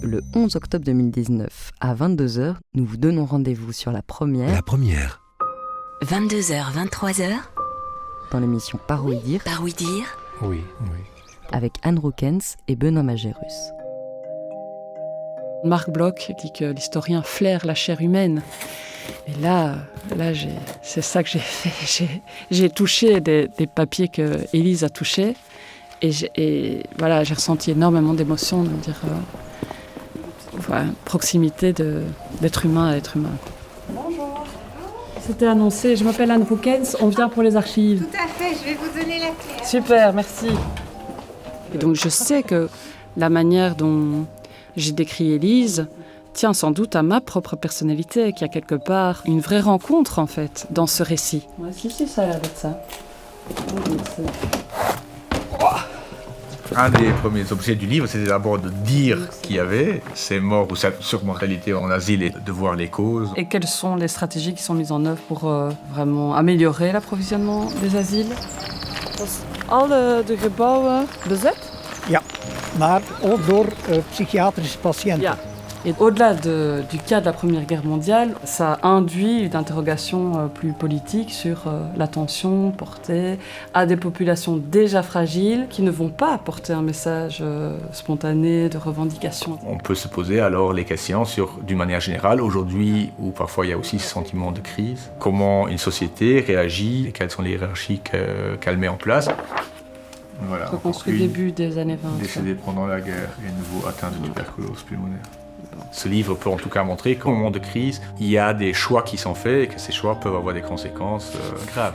le 11 octobre 2019 à 22h, nous vous donnons rendez-vous sur La Première. La Première. 22h, 23h. Dans l'émission Par oui dire. Par oui dire. Oui. Avec Anne Roukens et Benoît Magérus. Marc Bloch dit que l'historien flaire la chair humaine. Et là c'est ça que j'ai fait. J'ai touché des papiers que Élise a touchés. Et voilà, j'ai ressenti énormément d'émotions de me dire proximité d'être humain à être humain. Bonjour. C'était annoncé, je m'appelle Anne Roukens, on vient pour les archives. Tout à fait, je vais vous donner la clé. Super, merci. Et donc je sais que la manière dont j'ai décrit Élise tient sans doute à ma propre personnalité, qu'il y a quelque part une vraie rencontre en fait dans ce récit. Ouais, si, ça a l'air d'être ça. Un des premiers objets du livre, c'était d'abord de dire qu'il y avait ces morts ou cette surmortalité en asile et de voir les causes. Et quelles sont les stratégies qui sont mises en œuvre pour vraiment améliorer l'approvisionnement des asiles? Alle de gebouwen bezet? Ja, maar ook door psychiatrische patiënten. Ja. Et au-delà du cas de la Première Guerre mondiale, ça induit une interrogation plus politique sur l'attention portée à des populations déjà fragiles qui ne vont pas apporter un message spontané de revendication. On peut se poser alors les questions sur, d'une manière générale, aujourd'hui où parfois il y a aussi ce sentiment de crise, comment une société réagit et quelles sont les hiérarchies qu'elle met en place. Voilà, reconstruit début des années 20. Décédé pendant la guerre et nouveau atteint de tuberculose pulmonaire. Ce livre peut en tout cas montrer qu'au moment de crise, il y a des choix qui sont faits et que ces choix peuvent avoir des conséquences graves.